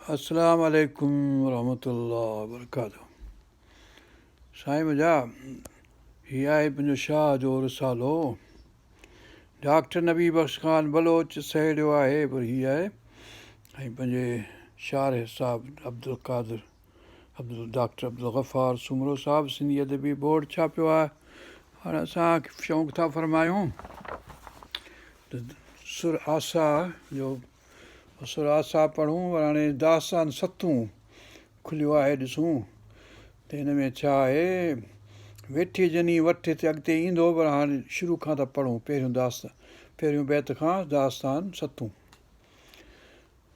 अस्सलाम वालेकुम रहमतुल्लाह वबरकातुहू। साईं मुंहिंजा हीअ आहे मुंहिंजो शाह जो रिसालो। डॉक्टर नबी बख़्श ख़ान बलोच सहेड़ियो आहे पर हीअ आहे ऐं पंहिंजे शार साहिबु डॉक्टर अब्दुल गफ़ार सुमरो साहिबु सिंधी अदबी बोर्ड छापियो आहे। हाणे असां शौक़ु था फरमायूं त सुर आसा जो सुर आसा पढ़ूं, पर हाणे दास्तान सतूं खुलियो आहे ॾिसूं त हिन में छा आहे। वेठी जनी वठ ते अॻिते ईंदो, पर हाणे शुरू खां था पढ़ूं पहिरियों बैत खां दास्तान सतूं।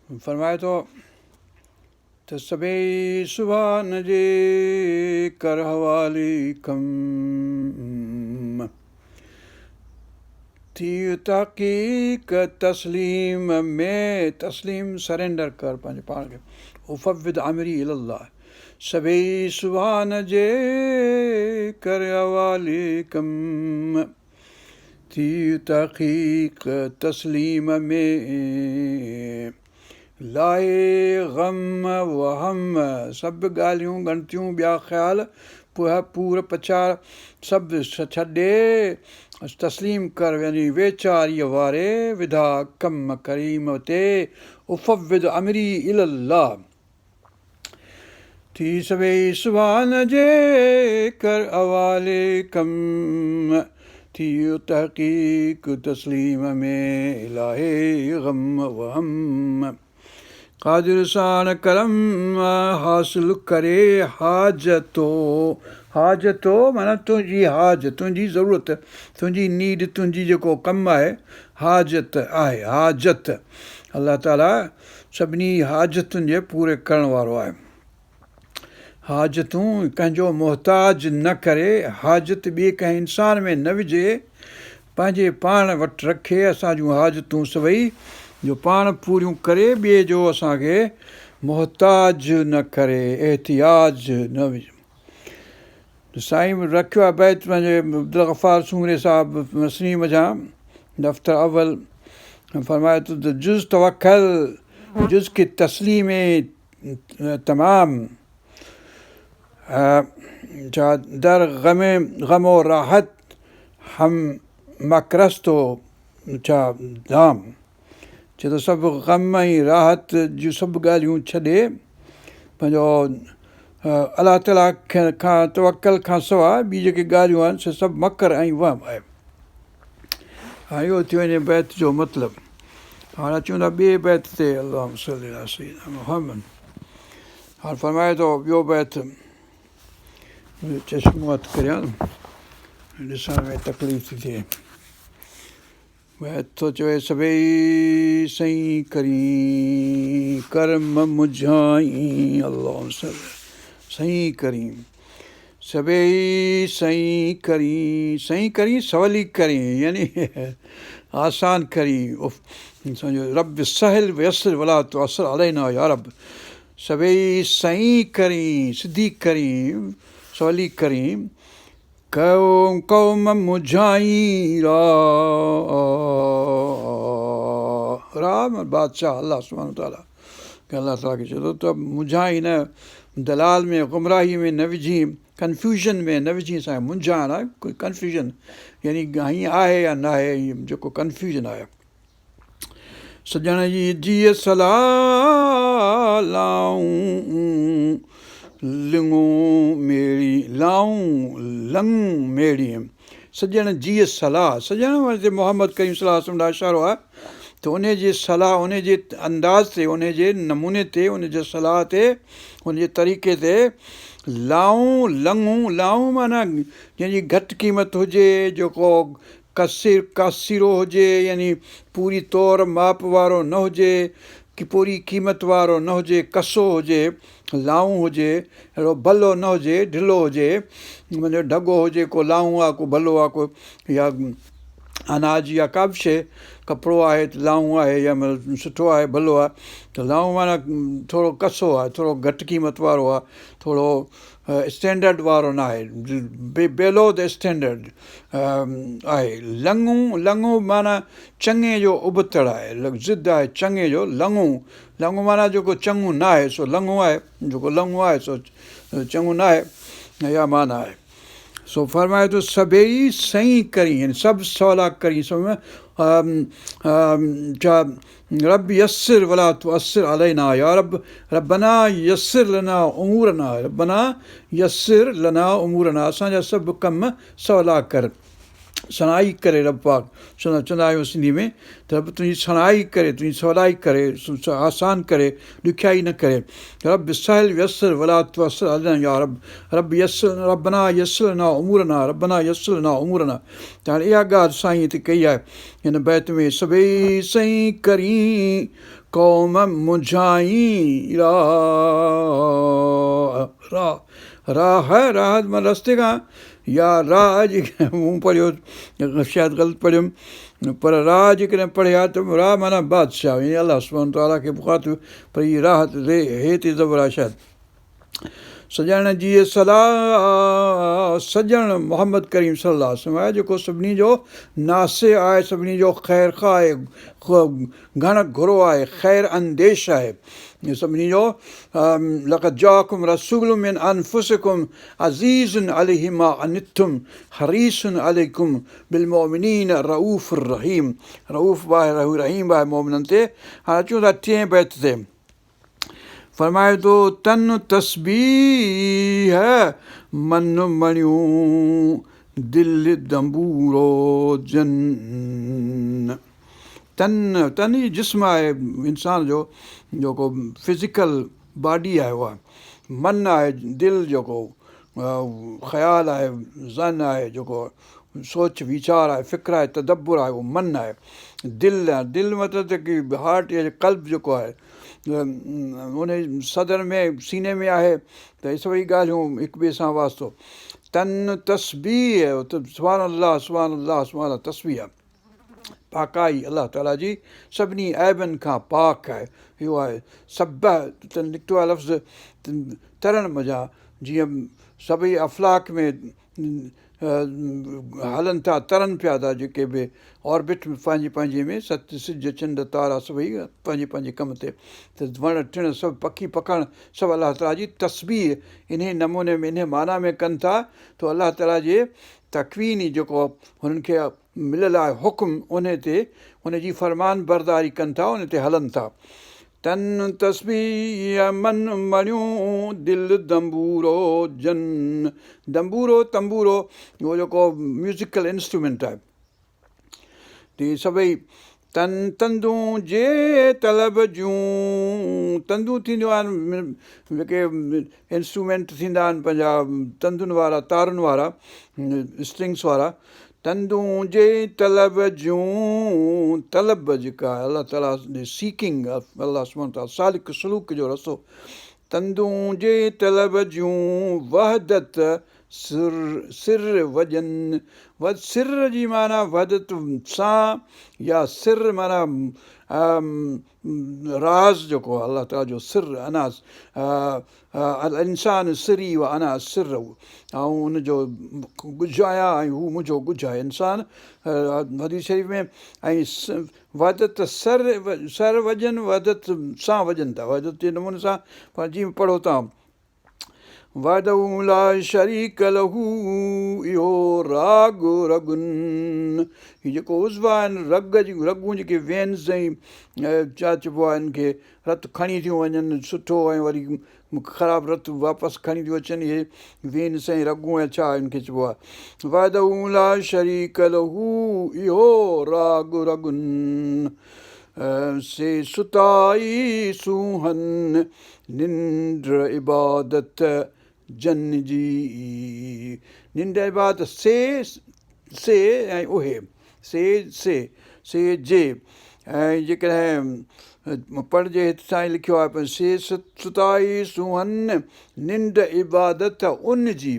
फरमाए थो त सभई सुभान जे कर हवाले कम थी तहक़ीक़ तस्लीम में तस्लीम सरेंडर कर पंहिंजे पाण खे। उफ़विद अमरी इलल्लाह सभई सुभान जे कर हवाले कम थी तहक़ीक़ तस्लीम में लाए ग़म वहम सभु ॻाल्हियूं ॻणतियूं ॿिया ख़्याल पूर पचार सभु छॾे तस्लीम कर, यानी वेचारीअ वारे विधा कम करीम ते। उफ़विद अमरी इलल्लाह थी सभई सुभान जे कर हवाले कम थी तहक़ीक़ तस्लीम में लाहे ग़म वहम क़ादिर साण करम हासिल करे हाजतो। हाजतो माना तुंहिंजी हाज, तुंहिंजी ज़रूरत, तुंहिंजी नीड, तुंहिंजी जेको कमु आहे हाजत आहे। हाजत अलाह ताला सभिनी हाजतुनि जे पूरे करण वारो आहे। हाजतूं कंहिंजो मुहताज न करे, हाजत ॿिए कंहिं इंसान में न विझे, पंहिंजे पाण वटि रखे। असां जूं हाजतूं सभई जो पाण पूरियूं करे, ॿिए जो असांखे मुहताज न करे, एहतियाज न विझ। साईं रखियो आहे बैत पंहिंजे अब्दुल गफ़ार सूमरे साहिबु मसनीम जा दफ़्तर अव्वल। फरमाए थो त जुज़ तवक्कल जुज़ की तस्लीम तमाम छा दर ग़म और राहत हम मकरस्तो छा धाम चए थो सभु ग़म ऐं राहत जूं सभु ॻाल्हियूं छॾे पंहिंजो अलाह ताला खां तवक्कल खां सवाइ ॿी जेके ॻाल्हियूं आहिनि से सभु मकर ऐं वहम आहे। हा इहो थियो वञे बैत जो मतिलबु। हाणे अचूं था ॿिए बैत ते। अल्लाहुम्म सल्ली अला सय्यिदना मुहम्मद। हाणे फरमाए थो ॿियो बैत, चश्मो हथु करियां ॾिसण में तकलीफ़ थी थिए। बैत थो चवे सभई सईं करी कर्म मुझाई। अल्लाहुम्म सल्ली सईं करी सभई सईं करी सवली करी, यानी आसान करी। सम्झो रब सहल वयसर वला तो असर अलैना या रब। सभई सईं करी सिधी करी सवली करी कौम मुझाई राम बादशाह अलाह सुब्हानो ताला अलाह ताला खे चए थो त मुझाई न, दलाल में गुमराही में न विझी, कंफ्यूजन में न विझी। असांखे मुंझाइण आहे कोई कंफ्यूजन, यानी हीअं आहे या न आहे, जेको कंफ्यूजन आहे। सॼण जी जीअ सलाह लाऊं लिंगूं मेड़ी लाऊं लंगूं मेड़ी। सॼण जीअ सलाह, सॼण ते मोहम्मद करीम सलाह ॾा इशारो आहे त उन जी सलाह, उन जे अंदाज़ ते, उन जे नमूने ते, उन जे सलाह ते, उन जे तरीक़े ते लाऊं लंगूं। लाऊं माना जंहिंजी घटि क़ीमत हुजे, जेको कासीरो हुजे, यानी पूरी तौर माप वारो न हुजे, की पूरी क़ीमत वारो न हुजे, कसो हुजे। लाऊं हुजे अहिड़ो भलो न हुजे, ढिलो हुजे, ढगो हुजे, को लाऊं आहे को भलो आहे, को या अनाज या का बि शइ, कपिड़ो आहे त लाऊं आहे या सुठो आहे भलो आहे त लाऊं माना थोरो कसो आहे, थोरो घटि क़ीमत वारो आहे, थोरो स्टैंडर्ड वारो न आहे, बिलो द स्टैंडर्ड आहे। लंगूं माना चङे जो उबतड़ आहे, ज़िद आहे चङे जो लंगूं माना जेको चङो न आहे सो लंगूं आहे, जेको लंगूं आहे सो चङो न आहे, इहा माना आहे। सो फरमाए थो सभई सही करी, यानी सभु सवला करी, छा रब यस्सिर वला तुअस्सिर अलैना, या रब्बना यस्सिर लना उमूरना, रब्बना यस्सिर लना उमूरना, असांजा सभु कम सवला कर, सनाई करे रब पाक, चवंदा आहियूं सिंधी में त रब तुंहिंजी सनाई करे, तुंहिंजी सवलाई करे, आसान करे, ॾुखियाई न करे। रब सहल यस्सिर वला तुअस्सिर अलैना या रब यस्सिर, रब्बना यस्सिर लना उमूरना, रब्बना यस्सिर लना उमूरना। त हाणे इहा ॻाल्हि साईं हिते कई आहे हिन बैत में, सभई सही करी क़ौम मुंझाई राह मां रस्ते खां, या राह जेके मूं पढ़ियो शायदि ग़लति पढ़ियुमि, पर राह जेकॾहिं पढ़िया त राह माना बादशाह, यानी अलाह सुब्हानो ताला खे मुखातिबु, पर हीअ राह हे ते ज़बर आहे शायदि। सॼण जी सलाह सॼण मोहम्मद करीम सल्लल्लाहु अलैहि वसल्लम आहे, जेको सभिनी जो नासे आहे, सभिनी जो ख़ैर ख़्वाह आहे, घण घुरो आहे, ख़ैर अंदेश आहे सभिनी जो। लक़द जाअकुम रसूलुम मिन अनफुसिकुम अज़ीज़ुन अलैहि मा अनित्तुम हरीसुन अलैकुम बिल मोमिनीन रऊफ़ुर रहीम, रऊफ़ बि आहे रहीम बि आहे मोमिननि ते। हाणे अचूं था 10 बैत ते। फरमाए थो तन तस्बीह मन मणियूं दिलि दंबूरो जन, तन ई जिस्म आहे इंसान जो, जेको फिज़िकल बॉडी आहे उहा, मन आहे दिलि, जेको ख़्यालु आहे, ज़न आहे, जेको सोच वीचार आहे, फ़िक्र आहे, तदब्बुर आहे, उहो मन आहे। दिलि आहे, दिलि मतिलबु त की हार्ट या क़ल्ब जेको आहे उन सदर में सीने में आहे, त इहे सभई ॻाल्हियूं हिक ॿिए सां वास्तो। तन तस्बीह, सुभान अल्लाह सुभान अल्लाह सुभान अल्लाह, तस्बीह आहे पाकाई अलाह ताला जी, सभिनी ऐबनि खां पाक आहे, इहो आहे सब्बह, निकितो आहे लफ़्ज़ तरण मज़ा, जीअं सभई अफ़लाक में हलनि था, तरनि पिया था, जेके बि ऑर्बिट में पंहिंजे पंहिंजे में सिज चंड तारा सभई पंहिंजे पंहिंजे कम ते, त वण टिण सभु पखी पखण सभु अलाह ताला जी तस्बीह इन नमूने में, इन माना में कनि था, त अलाह ताला जे तकवीनी जेको हुननि खे मिलियल आहे हुकुम, उन ते उनजी फरमान बरदारी कनि था, उन ते हलनि था। तन तस्बीह मन मणियूं दिलि दंबूरो जन, दंबूरो तंबूरो उहो जेको म्यूज़िकल इंस्ट्रूमेंट आहे, त सभई तंदूं जे तलब जूं, तंदूं थींदियूं आहिनि जेके इंस्ट्रूमेंट थींदा आहिनि पंहिंजा तंदुनि वारा, तारुनि वारा, स्ट्रिंग्स वारा, तंदूं जे तलब जूं, तलब जेका आहे अलाह ताला सीकिंग, अलाह सुभाणे ताला सालिक सलूक जो रस्तो, तंदूं जे तलब जूं वहदत सिर वजन, सिर जी माना वहदत सां, या सिर माना राज़ जेको आहे अलाह ताला जो सिर, अना इंसान सिरी व अना सिर, ऐं उनजो गुझ आहियां ऐं हू मुंहिंजो गुझ आहे इंसान, हदीस शरीफ़ में। ऐं वहदत सर वजन, वहदत सां वजनि था, वहदत जे नमूने सां, पर जीअं पढ़ो तव्हां वहदहू ला शरीक लहू, इहो राग रगुन, हीउ जेको उज़्व आहिनि रगूं जेके वेन्स ऐं छा चइबो आहे हिन खे, रतु खणी थियूं वञनि सुठो ऐं वरी ख़राबु रतु वापसि खणी थियूं अचनि, इहे वेन्स ऐं रगूं ऐं छा हिन खे चइबो आहे, वहदहू ला शरीक लहू इहो राग रगुन, से सुताई सूहन निंड इबादत जन जी, निंड इबादत से ऐं उहे, से जे, ऐं जेकॾहिं पढ़जे हिते साईं लिखियो आहे से सुताई सूहन निंड इबादत उन जी,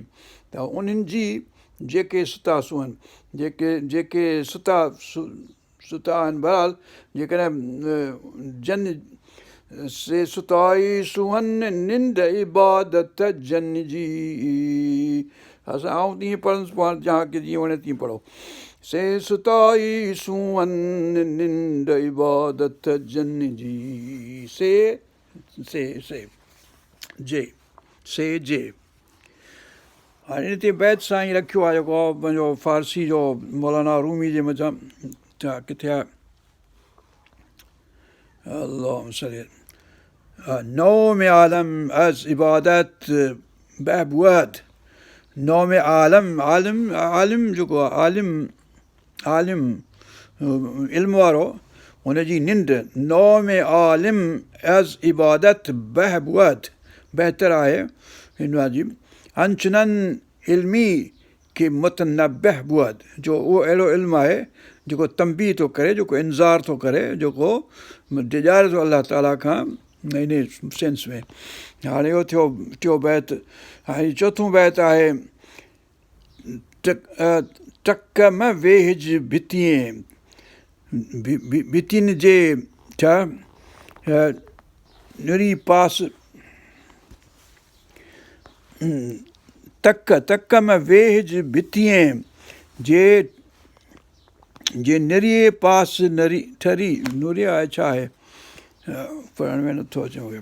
त उन्हनि जी जेके सुता सुहनि, जेके सुता आहिनि। बहरहाल जेकॾहिं जन से सुताई सुहनि निंड इबादत जन जी। आउं तीअं पढ़ंदुसि, पोइ जंहिंखे जीअं वणे तीअं पढ़ो। से सुताई सुहनि निंड इबादत जन जी। से जे हाणे इन ते बैत सां ई रखियो आहे जेको पंहिंजो फारसी जो मौलाना रूमी जे मथां। छा किथे आहे? नौ में आलम एज़ इबादत बहबूद। नौ में आलिम जेको आहे आलिम इल्म वारो, हुनजी निंड। नौ में आलिम एज़ इबादत बहबूद, बहितर आहे हिन जी। अंचनन इल्मी के मुतनब्बह बुअद, जो उहो अहिड़ो इल्मु आहे जेको तंबी थो करे, जेको इंज़ार थो करे, जेको डिॼारे थो अलाह ताला खां इन सेंस में। हाणे इहो थियो टियों बैत। हाणे चोथों बैत आहे टक में वेहिज भितीअ, भितियुनि जे छा निरी पास। तक में वेहिज भितीअ जे निरीअ पास नरी ठरी। नुरिया आहे छा आहे, पढ़ण में नथो अचे मूंखे।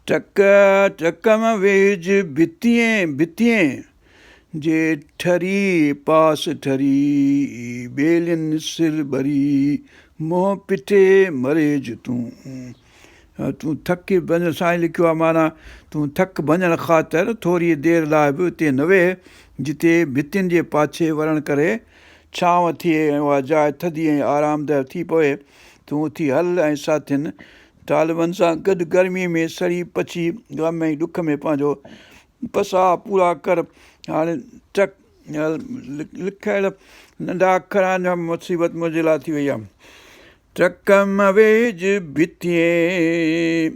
टक में वेहिज भितीअ जे ठरी पास ठरी, ॿेलियुनि सिर भरी मोह पिठे मरेज तूं। तूं थकी वञण सां ई लिखियो आहे, माना तूं थक वञण ख़ातिर थोरी देरि लाइ बि उते न वेह जिते भितियुनि जे पाछे वञण करे छांव थिए ऐं उहा जाइ थधी ऐं आरामदायक थी पवे। तूं उथी हल ऐं साथियुनि तालिबनि सां गॾु गर्मीअ में सड़ी पची ग़म ऐं ॾुख में पंहिंजो पसा पूरा कर। हाणे लिखियल नंढा अखर आहिनि, मुसीबत मुंहिंजे लाइ थी वई आहे। टक में वेहिज भितीअ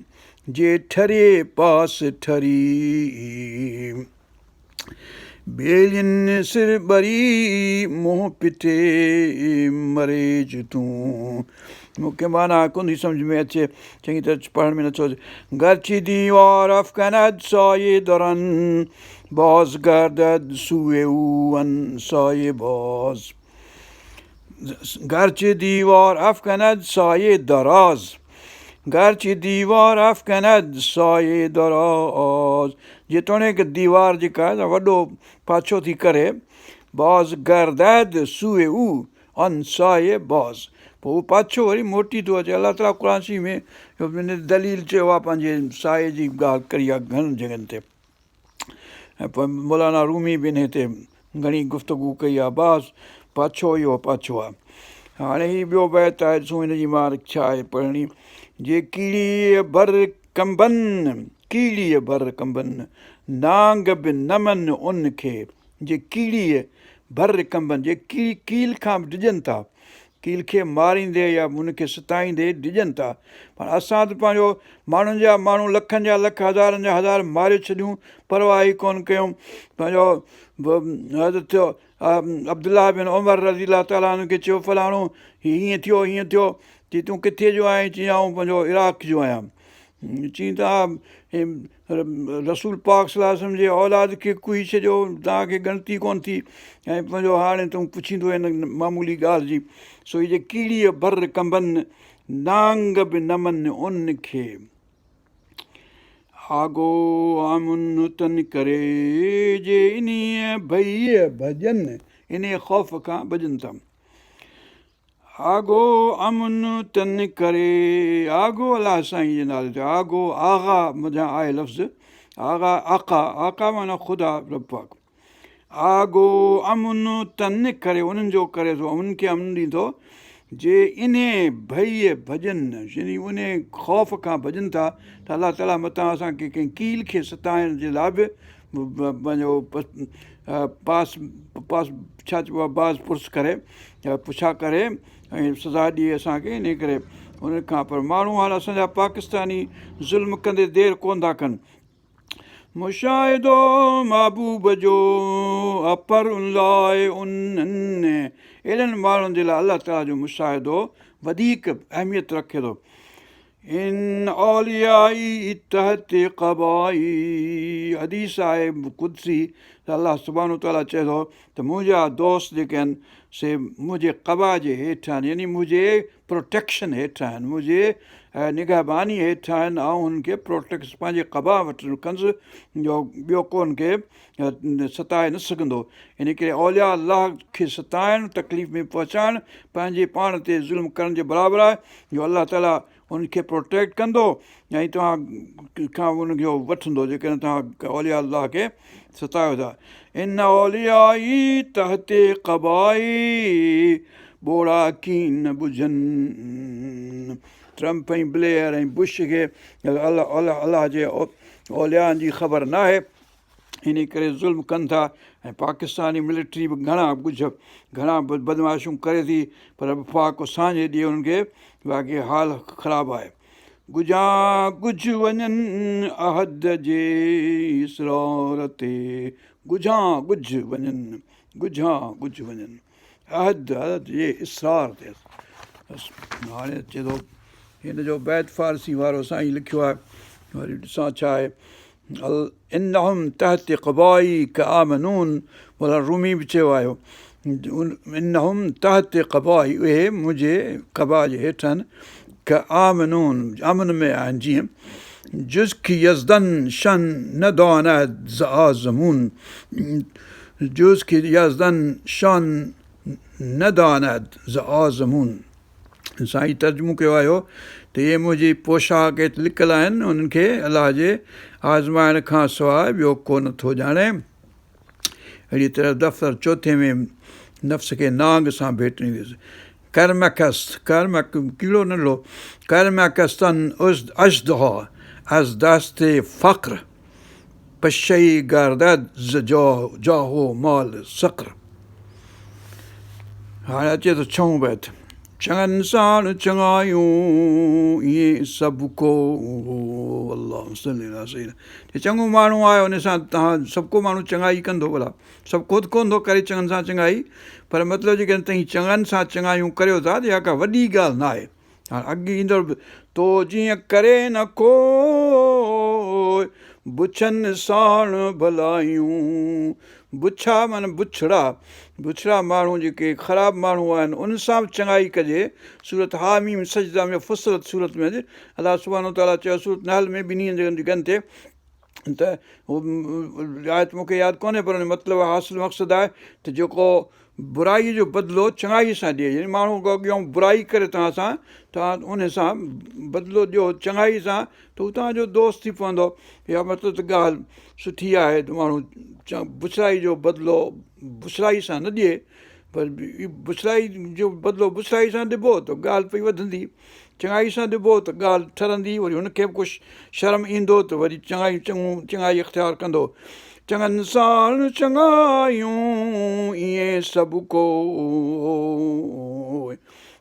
जे ठरे पास ठरी, ॿेलियुनि सिर भरी मोह पिठे मरेज तूं। मूंखे माना कोन थी सम्झ में अचे, चङी तरह पढ़ण में नथो अचे। गर्ची दीवार अफ़ग़ानत साये दरन, बाज़ गर्दद सूए वन साये बाज़। गर्ची दीवार अफ़ग़ानत साये दराज़, गर्ची दीवार अफ़ग़ानत साये दराज़। जेतोणीकि दीवार जेका आहे वॾो पाछो थी करे, बाज़ गर्दद सूए अन साये बाज़, पोइ उहो पाछो वरी मोटी थो अचे। अलाह ताला क़ुर शरीफ़ में दलील चयो आहे पंहिंजे साए जी ॻाल्हि करी आहे घणनि जॻहियुनि ते। ऐं पोइ मौलाना रूमी बि हिन ते घणी गुफ़्तगू कई आहे। बाज़ पाछो इहो पाछो आहे। हाणे ही ॿियो बैत आहे, ॾिसूं हिन जी मां छा आहे पढ़णी। जे कीड़ीअ भर कंबनि नांग बि नमन उन खे। जे कीड़ीअ भर कंबनि, जे कील खां बि डिॼनि था, कील खे मारींदे या उनखे सताईंदे डिॼनि था। पर असां त पंहिंजो माण्हुनि जा माण्हू लखनि जा लख हज़ारनि जा हज़ार मारे छॾियूं, परवाह ई कोन कयूं। पंहिंजो हज़रत थियो अब्दुल्ला बिन उमर रज़ी अलाह ताला हुनखे चयो फलाणो हीअं थियो चई तूं किथे जो आहीं? चई आउं पंहिंजो इराक जो आहियां। चई त रसूल पाक सल्लल्लाहु अलैहि वसल्लम जे औलाद खे कुई छॾियो, तव्हांखे ॻणती कोन थी ऐं पंहिंजो हाणे तूं पुछींदो हिन मामूली ॻाल्हि जी। सो जे कीड़ीअ भर कंबनि नांग बि नमन उन खे। आगो आमुन तन करे जे इन्हीअ भईअ भॼनि, इन ख़ौफ़ खां भॼनि था। आगो अमुन तन करे, आगो अलाह साईं जे नाले ते। आगो आगा मथां आहे लफ़्ज़, आगा आका माना ख़ुदा रब पाक। आगो अमुन तन करे, उन्हनि जो करे थो, उन्हनि खे अमन ॾींदो जे इन भईअ भॼनि, यानी उन ख़ौफ़ खां भॼनि था त अलाह ताला मथां असांखे कंहिं कील खे सताइण जे लाइ बि पंहिंजो पास छा चइबो आहे बाज़ पुरस करे या पुछा करे ऐं सज़ा ॾिए असांखे। इन करे उन खां पर माण्हू हाणे असांजा पाकिस्तानी ज़ुल्म कंदे देरि कोन था कनि। मुशाहिदो महबूब जो अपर लाइ उन्हनि अहिड़नि माण्हुनि जे लाइ अलाह ताला जो मुशाहिदो वधीक अहमियत रखे थो। इन औलियाई तहत क़बाई हदीस आहे कुदसी त अलाह सुब्हानो ताला चए थो त मुंहिंजा दोस्त जेके आहिनि से मुंहिंजे क़बा जे हेठि आहिनि, यानी मुंहिंजे प्रोटेक्शन हेठि आहिनि, मुंहिंजे निगहबानी हेठि आहिनि। ऐं हुननि खे प्रोटेक्ट पंहिंजे क़बा वटि रखंदुसि जो ॿियो को हुनखे सताए न सघंदो। इन करे औलिया अलाह खे सताइणु, तकलीफ़ में पहुचाइणु पंहिंजे पाण ते ज़ुल्म करण जे बराबरि आहे, जो अलाह ताला हुनखे प्रोटेक्ट कंदो ऐं तव्हां खां हुनजो वठंदो जेकॾहिं तव्हां औलिया अलाह खे सतायो था। इन औलियाई तहते क़बाई ॿोड़ा कीन न ॿुझनि। ट्रम्प ऐं ब्लेयर ऐं बुश खे अलाह जे औलियानि जी ख़बर न आहे, इन करे ज़ुल्म कनि था। ऐं पाकिस्तानी मिलिट्री बि घणा बदमाशियूं करे थी, पर वफ़ाक़ सां जे ॾींहुं हुननि खे बाक़ी हाल ख़राबु आहे। गुजा गुझ वञनि अहद जे इसरार ते, गुझा गुझ वञनि अहद जे इसरार ते। हाणे चए थो हिन जो बैत फ़ारसी वारो साईं लिखियो आहे, वरी ॾिसां छा आहे। इन्नहुम तहत क़बाई कआमनून, भला रूमी बि चयो आहे इन्नहुम तहत क़बाई, उहे मुंहिंजे क़बा जे हेठि आहिनि। कआमनून अमन में आहिनि जीअं जुज़्की यज़दन शन न दानत ज़आज़मून, जुज़्की यज़दन शन न दानत ज़आज़मून। साईं तर्जुमो कयो आहे त इहे मुंहिंजी पोशाक हेठि लिकियलु आहिनि, उन्हनि खे अलाह जे आज़माइण खां सवाइ ॿियो को नथो ॼाणे। अहिड़ी तरह दफ़्तर चोथे में नफ़्स खे नांग सां भेटणी हुयसि। कर्मक कीड़ो नंढो कर्मकस्तन अजदहा अज़ दस्ते फ़ख्र पशई गर्दद जाहो माल सक़्र। हाणे अचे थो छहों बैत। चङनि साण चङायूं ईअं सभु को अलाह चङो माण्हू आहे, हुन सां तव्हां सभु को माण्हू चङाई कंदो, भला सभु ख़ुदि कोन थो करे चङनि सां चङाई, पर मतिलबु जेकॾहिं तव्हां चङनि सां चङायूं करियो था त इहा का वॾी ॻाल्हि न आहे। हाणे अॻु ईंदड़ तो जीअं करे न को बुछनि साण भलायूं, बुछा माना बुछड़ा माण्हू जेके ख़राबु माण्हू आहिनि उन सां बि चङाई कजे। सूरत हामीम सजदा में फुसरत सूरत में अलाह सुब्हानो ताला चयो सूरत नहल में ॿिन्ही जॻहनि ते त आयत मूंखे यादि कोन्हे, पर मतिलबु हासिल मक़सदु आहे त जेको बुराई जो बदिलो चङाई सां ॾिए, यानी माण्हू अॻियां बुराई करे तव्हां सां, तव्हां उन सां बदिलो ॾियो चङाई सां, त हू तव्हांजो दोस्त थी पवंदो। इहा मतिलबु त ॻाल्हि सुठी आहे त माण्हू बुछड़ाई जो बदिलो बुछड़ाई सां न ॾिए, पर बुछड़ाई जो बदिलो बुछड़ाई सां ॾिबो त ॻाल्हि पई वधंदी, चङाई सां ॾिबो त ॻाल्हि ठरंदी, वरी हुनखे बि कुझु शर्म ईंदो त वरी चङाई इख़्तियार कंदो। चङनि साण चङायूं ईअं सभु को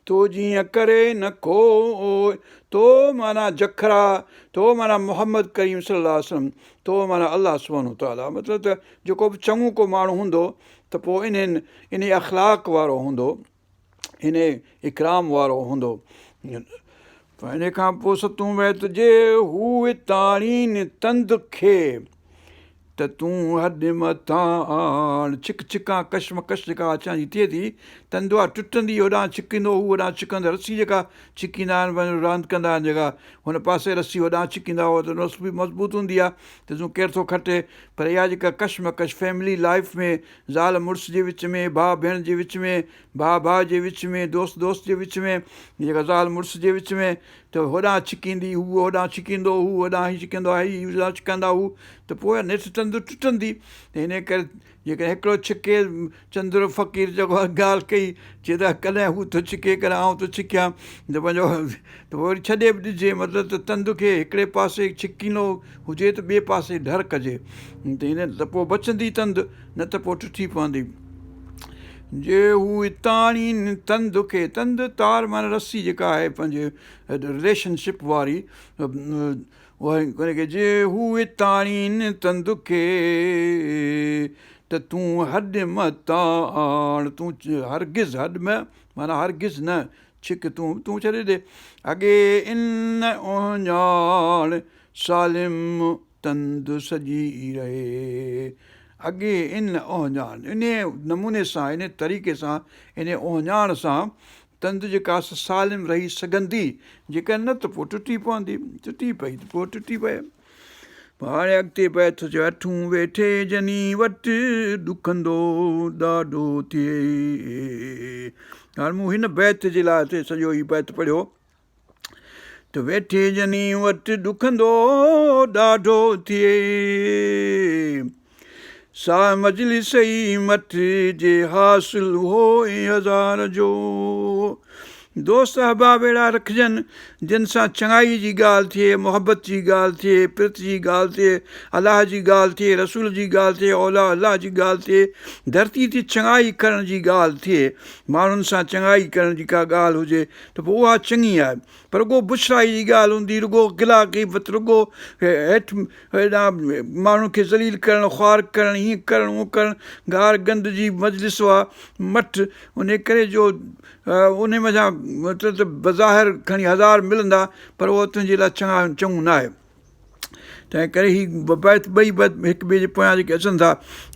तो जीअं करे न को, तो माना जखरा, तो माना मोहम्मद करीम सल्लल्लाहु अलैहि वसल्लम, तो माना अलाह सुब्हानो ताला। मतिलबु त जेको बि चङो को माण्हू हूंदो त पोइ इन अख़लाक वारो हूंदो, इन इकराम वारो हूंदो। इन खां पोइ सतूं बैत जे हू ताणीनि तंद खे त तूं हॾ मथां आण, छिक छिकां कशमकश जेका अचांजी थिए थी, तंदु आहे टुटंदी, होॾां छिकींदो हू होॾां छिकंदो, रसी जेका छिकींदा आहिनि रांदि कंदा आहिनि जेका, हुन पासे रसी होॾां छिकींदा हुआ त रस बि मज़बूत हूंदी आहे त तूं केरु थो खटे। पर इहा जेका कशमकश फैमिली लाइफ में, ज़ाल मुड़ुस जे विच में, भाउ भेण जे विच में, भाउ जे विच में, दोस्त जे विच में, जेका ज़ाल मुड़ुस जे विच में, त होॾां छिकींदी हू होॾां छिकींदो हू होॾां ई छिकंदो आहे होॾां छिकंदा हू, त पोइ नेठि तंदु टुटंदी। त हिन करे जेकॾहिं हिकिड़ो छिके, चंदुर फ़क़ीर जेको ॻाल्हि कई, चए त कॾहिं हू थो छिके कॾहिं आउं थो छिकियां, त पंहिंजो त वरी छॾे बि ॾिजे, मतिलबु त तंदु खे हिकिड़े पासे छिकींदो हुजे त ॿिए पासे ढर कजे, त हिन त पोइ बचंदी तंदु, न त पोइ टुटी पवंदी। जे हू ताणी तंद खे, तंद तार माना रस्सी जेका आहे पंहिंजे रिलेशनशिप वारी, उनखे जे हू ताणी तंद खे त तूं हॾ मता आण, तूं हरगिज़ हॾ में माना हरगिज़ न छिक, तूं छॾे ॾे। अॻे इन ओञाण सालिम तंद सॼी रहे, अॻे इन ओञाण, इन नमूने सां, इन तरीक़े सां, इन ओञाण सां तंद जेका सालिम रही सघंदी, जेका न त पोइ टुटी पवंदी, टुटी पई त पोइ टुटी पए। हाणे अॻिते बैत चयो, अठूं वेठे जनी वटि ॾुखंदो ॾाढो थिए। हाणे मूं हिन बैत जे लाइ हिते सॼो ई बैत पढ़ियो त वेठे जनी वटि ॾुखंदो ॾाढो थिए, सा मजलिस ई मट जे हासिल हो हज़ार जो। दोस्त अहबाब अहिड़ा रखिजनि जिन सां चङाई जी ॻाल्हि थिए, मुहबत जी ॻाल्हि थिए, पिरत जी ॻाल्हि थिए, अलाह जी ॻाल्हि थिए, रसूल जी ॻाल्हि थिए, औला अलाह जी ॻाल्हि थिए, धरती ते चङाई करण जी ॻाल्हि थिए, माण्हुनि सां चङाई करण जी का ॻाल्हि हुजे त पोइ उहा चङी आहे। पर रुॻो बुछड़ाई जी ॻाल्हि हूंदी, रुॻो गिला ग़ीबत, रुॻो हेठि हेॾां माण्हुनि खे ज़लील करणु, ख़्वार करणु, हीअं करणु उहो करणु, गार गंद जी मजलिस आहे मठि, उन करे जो उन मथां मतिलबु त बज़ाहिर खणी हज़ार मिलंदा, पर उहो तुंहिंजे लाइ चङो न आहे। तंहिं करे ही बैत ॿई बैत हिक ॿिए जे पोयां जेके अचनि था,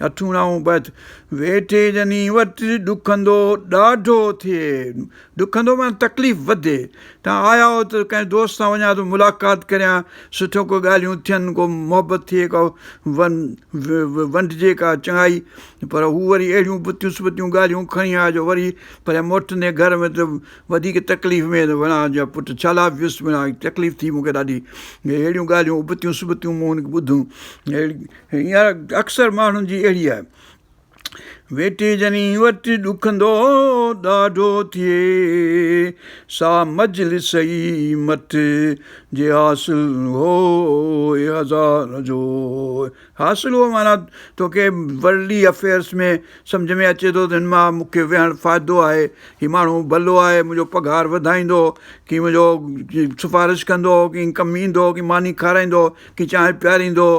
अठूं नवं बैत, वेठे जनी वटि ॾुखंदो ॾाढो थिए, ॾुखंदो माना तकलीफ़ वधे। तव्हां आया हो त कंहिं दोस्त सां वञा थो, मुलाक़ात करियां, सुठो को ॻाल्हियूं थियनि, को मुहबत थिए, को वंडिजे का चङाई, पर हू वरी अहिड़ियूं बुतियूं सुबतियूं ॻाल्हियूं खणी आया जो वरी पर मोटंदे घर में त वधीक तकलीफ़ में वञा जा पुटु छाला वियुसि, माना तकलीफ़ थी मूंखे ॾाढी, अहिड़ियूं ॻाल्हियूं उबतियूं सुबतियूं मूं हुनखे ॿुधूं, हींअर अक्सर माण्हुनि जी अहिड़ी आहे। वेठे जनी वटि ॾुखंदो ॾाढो थिए, सा मजलिस ई मट जे हासिल हो हज़ार जो। हासिल हो माना तोखे वर्ल्डली अफेयर्स में सम्झ में अचे थो त हिन मां मूंखे विहणु फ़ाइदो आहे, हीउ माण्हू भलो आहे, मुंहिंजो पघार वधाईंदो, की मुंहिंजो सिफ़ारिश कंदो, की कमु ईंदो, की मानी खाराईंदो, की चांहि पियारींदो,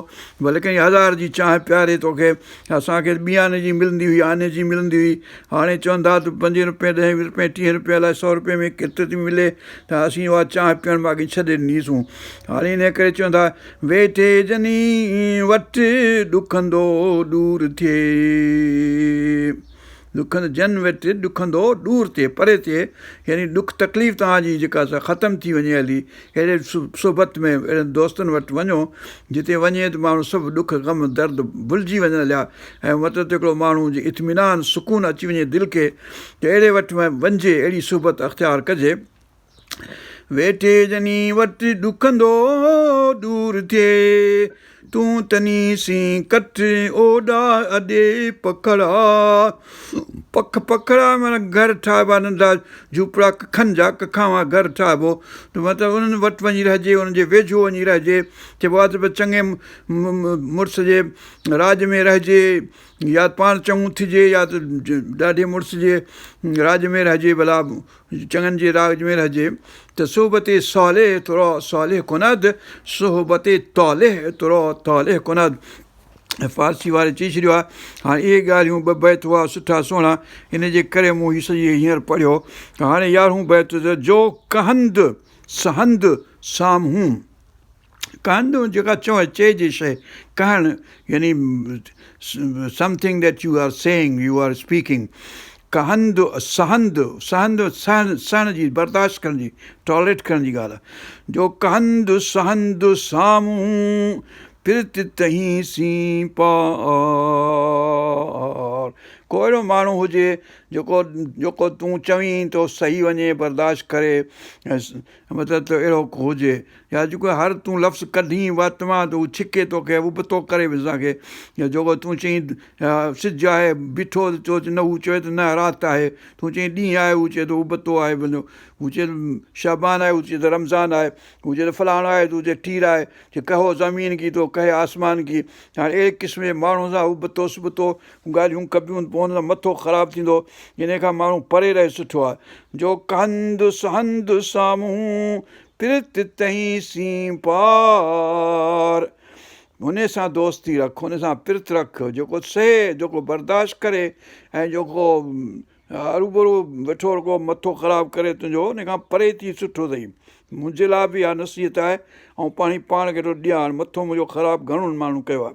भले कंहिं हज़ार जी चांहि पियारे तोखे। असांखे ॿी आने जी मिलंदी हुई, आने जी मिलंदी हुई, हाणे चवंदा त 5 रुपए 10 रुपए 30 रुपए अलाए 100 रुपए में केतिरी थी मिले, त असीं उहा चांहि पीअण माॻई छॾे ॾिनीसूं। हाणे इन करे चवंदा वेठे जनी वटि ॾुखंदो दूरि थिए, जन वटि ॾुखंदो दूरि थिए, परे थिए, यानी ॾुख तकलीफ़ तव्हांजी जेका सा ख़तमु थी वञे हली, अहिड़े सोबत में अहिड़े दोस्तनि वटि वञो जिते वञे त माण्हू सभु ॾुख ग़म दर्द भुलिजी वञनि हलिया, ऐं मतिलबु त हिकिड़ो माण्हू जे इत्मिनान सुकून अची वञे दिलि खे, त अहिड़े वटि वञिजे, अहिड़ी सोबत अख़्तियार कजे। वेठे जनी वटि ॾुखंदो दूरि थिए, तूं तनी सी कठ ओॾा अॾे पखड़ा, पखड़ा माना घर ठाहिबा नंढा झूपड़ा कखनि जा, कखां वां घर ठाहिबो, त मतिलबु उन्हनि वटि वञी रहिजे, उन्हनि जे वेझो वञी रहिजे, चइबो आहे त भई चङे मुड़ुस जे राज में रहिजे, या पाण चङो थिजे, या त ॾाढे मुड़ुस जे राज में रहिजे, भला चङनि जे राज में रहिजे, त सोहबते सालेह तुरो सालेह कुनद, सोहबते तालेह तुरो तालेह कुनद। फारसी वारे चई छॾियो आहे। हाणे इहे ॻाल्हियूं ॿ बैत हुआ सुठा सुहिणा, इन जे करे मूं हीउ सॼी हींअर पढ़ियो। हाणे 11हों बैत जो कहंद सहंद साम्हूं, कहंद जेका चइजे शइ, कहणु यानी something that you are saying, you are speaking. कहंद सहंद, सहंद सहण जी, बर्दाश्त करण जी, टॉलरेट करण जी ॻाल्हि आहे। जो कहंद सहंद साम्हूं फिरत तहीं सी पार, को अहिड़ो माण्हू हुजे जेको तूं चवीं थो सही वञे, बर्दाश्त करे, मतिलबु त अहिड़ो हुजे, या जेको हर तूं लफ़्ज़ कढी वत मां त हू छिके तोखे उबतो करे बि असांखे, या जेको तूं चईं सिजु आहे बीठो चओ न, हू चवे त न राति आहे, तूं चईं ॾींहुं आहे, हू चए थो उबतो आहे, हू चए शाबान आहे, हू चए त रमज़ान आहे, हू चए त फलाणो आहे, तूं चए ठीर आहे, चए कहो ज़मीन की तो कहे आसमान की। हाणे अहिड़े क़िस्म जे माण्हू सां उबतो सुबतो ॻाल्हियूं कबियूं पोइ हुन सां मथो ख़राबु थींदो, इन खां माण्हू परे रहे सुठो आहे। जो कंदु संदु साम्हूं पिरत तई सी पार, हुन सां दोस्ती रख, हुन सां पिरत रख, जेको सहे, जेको बर्दाश्त करे ऐं जेको हरूभरू वेठो रुगो मथो ख़राबु करे तुंहिंजो, हुन खां परे थी सुठो अथई। मुंहिंजे लाइ बि इहा नसीहत आहे, ऐं पाण खे थो ॾियां, हाणे मथो मुंहिंजो ख़राबु घणो माण्हू कयो आहे।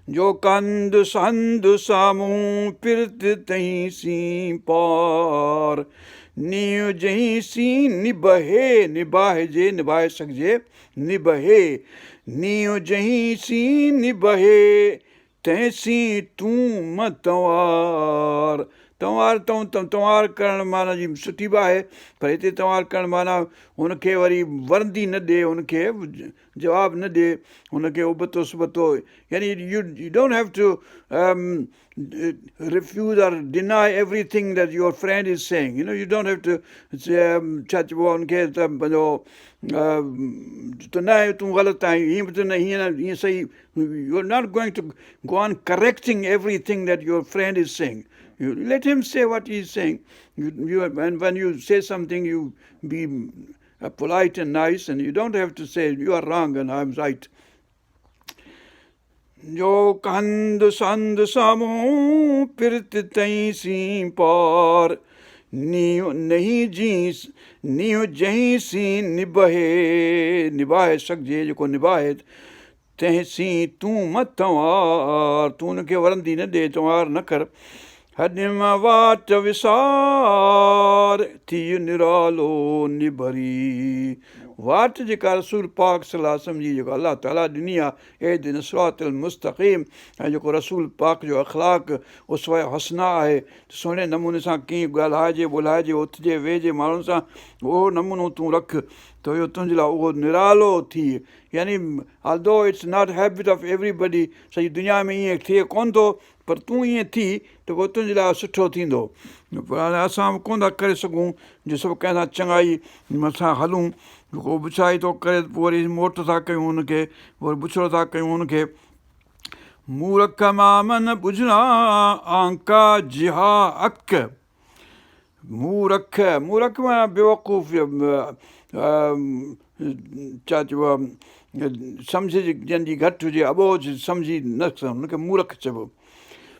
जो कंदु संदु साम्हूं पिरत तई सी पार, नीव जहीं सी निबहे, निभाइजे निभाए सघिजे, निबहे, नीव जहीं सी निबहे, तंहिंसी तूं मतवार। तंवार करणु माना जी सुठी बि आहे, पर हिते तंवार करणु माना हुनखे वरी वरंदी न ॾिए, हुनखे जवाबु न ॾिए, हुनखे उबतो सुबतो, यानी you don't have to refuse or deny everything that your friend is saying. You don't have to छा चइबो आहे हुनखे त पंहिंजो त न तूं ग़लति आहीं, हीअं बि त न, हीअं न, हीअं सही, you are not going to go on correcting everything that your friend is saying. You let him say what he is saying. And when you say something, you be polite and nice, and you don't have to say you are wrong and I am right. जो कंदु संदु साम्हूं पिरत तई C पार, नीव नहीं जी, नीव जहीं C निबहे, निभाए सघिजे, जेको निभाए, तंहिंसी तूं मतवार, तूं हुनखे वरंदी न ॾे, तंवार न कर। हॾिम वाट विसार, थी निरालो निभरी, वाट जेका रसूल पाक सलाह सम्झी, जेको अलाह ताला ॾिनी आहे, एदिन सिरातल मुस्तक़ीम, ऐं जेको रसूल पाक जो अख़लाक उसवा हसना आहे, सुहिणे नमूने सां कीअं ॻाल्हाइजे ॿोलाइजे, उथिजे वेहिजे माण्हुनि सां, उहो नमूनो तूं रख, त इहो तुंहिंजे लाइ उहो निरालो थिए। यानी although it's not habit of everybody, सॼी दुनिया में ईअं थिए कोन थो, पर तूं ईअं थी त पोइ तुंहिंजे लाइ सुठो थींदो। पर हाणे असां बि कोन था करे सघूं जो सभु कंहिंसां चङाई मथां हलूं, को बुछाई थो करे पोइ वरी मोट था कयूं हुनखे, वरी बुछड़ो था कयूं हुनखे। मूरख मामन बुझणा आंका जिहा अक, मूरख, मूरख माना बेवकूफ़, छा चइबो आहे, सम्झ जंहिंजी घटि हुजे, अॿोझ सम्झी न हुनखे मूरख चइबो।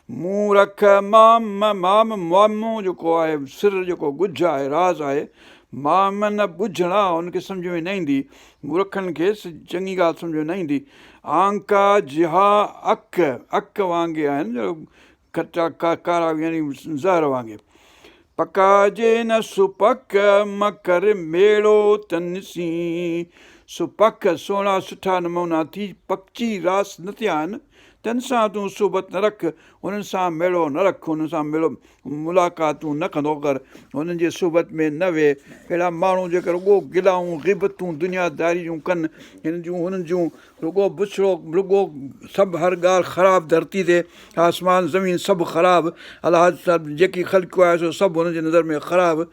मूरख माम, माम मामो जेको आहे सिर, जेको ॻुझ आहे, राज़ आहे, माम न ॿुझणा, हुनखे सम्झ में न ईंदी, मूर्खनि खे चङी ॻाल्हि सम्झ में न ईंदी। आंका जिहा अक, अक वांगुरु आहिनि, खटा कारा, यानी ज़हर वांगुरु। पकाजे न सुपक मकर मेड़ो तनसी, सुपक सुहिणा सुठा नमूना थी पकची रास न थिया आहिनि, तन सां तूं सोबत न रख, हुननि सां मेड़ो न रख, हुननि सां मेड़ो मुलाक़ातूं न कंदो कर, हुननि जे सोबत में न वेह। अहिड़ा माण्हू जेके रुॻो गिलाऊं ग़िबतूं दुनियादारी जूं कनि, हिन जूं हुननि जूं रुॻो बुछड़ो, रुॻो सभु हर ॻाल्हि ख़राबु, धरती ते आसमान ज़मीन सभु ख़राबु, अलाह सभु जेकी ख़ल्क़ु आहे सो सभु हुनजे नज़र में ख़राबु।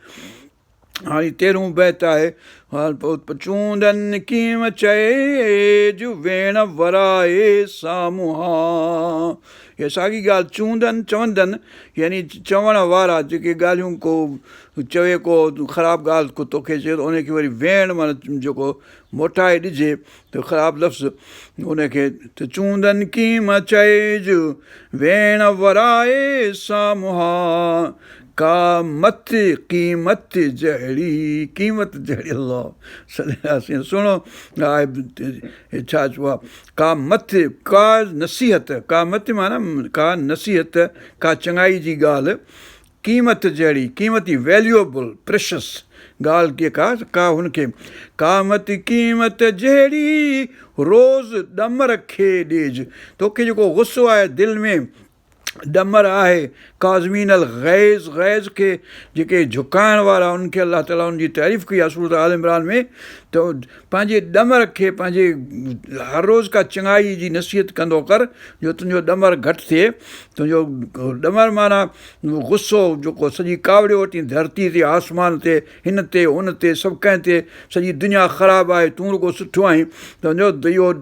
हाणे 13 बैत आहे, चूंदनि कीम चए जो वेण वराए साम्हूं, इहा साॻी ॻाल्हि, चूंदनि चवंदनि, यानी चवण वारा जेके ॻाल्हियूं को चवे, को ख़राबु ॻाल्हि को तोखे चए, त उनखे वरी वेण माना जेको मोटाए ॾिजे, त ख़राबु लफ़्ज़ उनखे, त चूंदनि कीम चए जो वेण वराए साम्हूं, का मत क़ीमत जहिड़ी, क़ीमत जहिड़ी, अलाह सदासीं सुहिणो आहे, छा चइबो आहे, का मत, का नसीहत, का मत माना का नसीहत, का चङाई जी ॻाल्हि, क़ीमत जहिड़ी, क़ीमती वैल्यूएबल प्रेशस ॻाल्हि जेका, का हुनखे, का मत क़ीमत जहिड़ी रोज़ ॾमर खे ॾिज, तोखे जेको गुस्सो आहे दिलि में, ॾमर आहे, काज़मीनल गैज़, गैज़ खे जेके झुकाइण वारा, उनखे अलाह ताला उनजी तारीफ़ कई आहे सूरत आल इमरान में, त पंहिंजे ॾमर खे, पंहिंजे हर रोज़ का चङाई जी नसीहत कंदो कर, जो तुंहिंजो ॾमर घटि थिए। तुंहिंजो ॾमर माना गुस्सो जेको सॼी कावड़ियो वठी धरती ते, आसमान ते, हिन ते उन ते, सभु कंहिं ते, सॼी दुनिया ख़राबु आहे, तूं रुॻो सुठो आहीं, तुंहिंजो इहो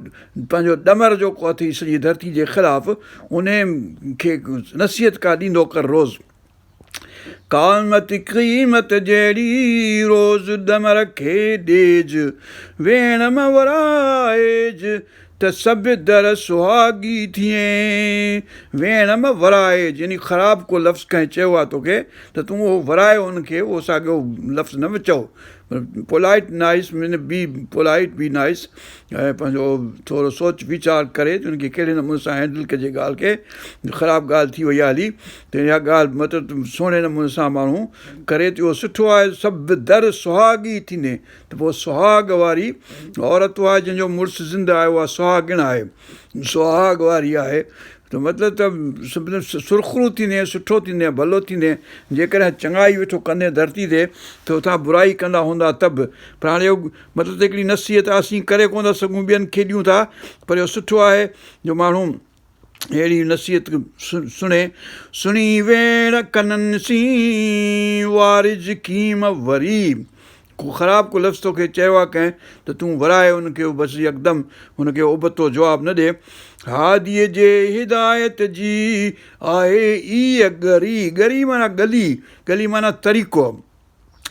पंहिंजो ॾमर जेको अथई सॼी धरती जे ख़िलाफ़ु, उन खे मूंखे नसीहत का ॾींदो कर रोज़। क़ामत क़ीमत जहिड़ी रोज़ दम रखे ॾेज, वेण में वराएज त सभु दर सुहागी थिए। वेण में वराएज यानी ख़राबु को लफ़्ज़ कंहिं चयो आहे तोखे त तूं उहो वराए उनखे, उहो साॻियो लफ़्ज़ न चओ। Polite nice mean be polite be nice, ऐं पंहिंजो थोरो सोच वीचार करे उनखे कहिड़े नमूने सां हैंडल कजे ॻाल्हि खे। ख़राबु ॻाल्हि थी वई आहे हली त इहा ॻाल्हि मतिलबु सुहिणे नमूने सां माण्हू करे थो, सुठो आहे। सभु दर सुहागी थींदे त पोइ सुहाग वारी औरत आहे जंहिंजो मुड़ुसु ज़िंदह आहे, उहा सुहागिण आहे, सुहाग वारी आहे। त मतिलबु त सुरख़ुरू थींदे, सुठो थींदे, भलो थींदे। जेकॾहिं चङाई वेठो कंदे धरती ते त उतां बुराई कंदा हूंदा त बि, पर हाणे इहो मतिलबु त हिकिड़ी नसीहत असीं करे कोन था सघूं, ॿियनि खे ॾियूं था, पर इहो सुठो आहे जो माण्हू अहिड़ी नसीहत सुणे। सुणी वेण कननि सी वारिज कीम वरी, को ख़राबु को लफ़्ज़ तोखे चयो आहे कंहिं त तूं वराए उनखे, बसि यकदमि हुनखे उबतो जवाबु न ॾिए। हादीअ जे हिदायत जी आहे इहा गरी, गरी माना गली, गली माना तरीक़ो,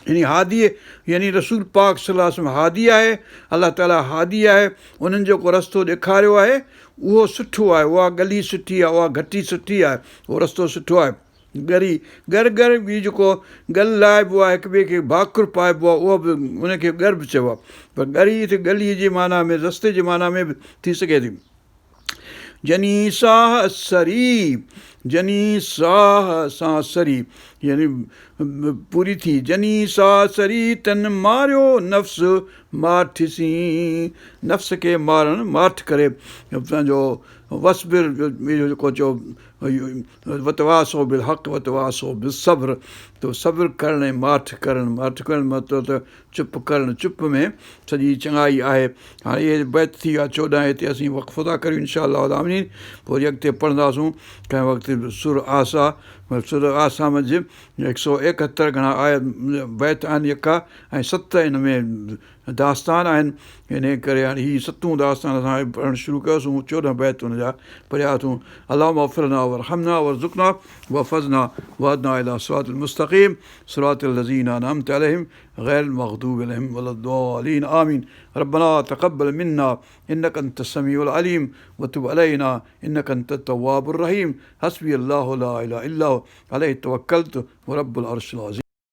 यानी हादीअ यानी रसूल पाक सल्लल्लाहु अलैहि वसल्लम हादी आहे, अलाह ताला हादी आहे। उन्हनि जेको रस्तो ॾेखारियो आहे उहो सुठो आहे, उहा गली सुठी आहे, उहा घटी सुठी आहे, उहो रस्तो सुठो आहे। गरी गर गर बि जेको गल लाइबो आहे, हिक ॿिए खे भाकुर पाइबो आहे, उहो बि उनखे गर बि चइबो आहे। पर गरी त गलीअ जे माना में, रस्ते जे माना में बि थी सघे थी। जनी साह सरी, जनी साह सां सरी यानी पूरी थी। जनी साह सरी तन मारियो नफ़्स माठिसी, नफ़्स खे मारणु माठि करे पंहिंजो वसबिर जेको चओ वतवासो बिल हक़ वतवासो बिल सब्र, त सब्र करणु ऐं माठि करणु, माठि करणु मतिलबु त चुप करणु, चुप में सॼी चङाई आहे। हाणे इहे बैत थी विया 14, हिते असीं वक़फ़ो था करियूं इनशा अल्लाह आमीन। पोइ वरी अॻिते पढ़ंदासूं कंहिं वक़्तु सुर आसा, सुर आसा मंझि 171 घणा आया बैत आहिनि यका, ऐं 7 हिन में दास्तान आहिनि। इन करे हाणे हीअ 7 दास्तान असां पढ़णु शुरू कयोसीं, 14 बैत हुनजा पढ़ियासीं। अल्लाहुम्मा अग़फ़िरना वरहमना वरज़ुक़ना वफ़ज़ना वहदना इला सिरातिल मुस्तक़ीम सिरातिल लज़ीना अनअमत अलैहिम ग़ैरिल मग़दूबि अलैहिम वलद्दालीन आमीन। रब्बना तक़ब्बल मिन्ना इन्नका अंतस समीउल अलीम वतुब अलैना इन्नका अंतत तव्वाबुर रहीम। हस्बी अल्लाहु ला इलाहा इल्ला हु अलैहि तवक्कलतु व रब्बुल अर्शिल अज़ीम।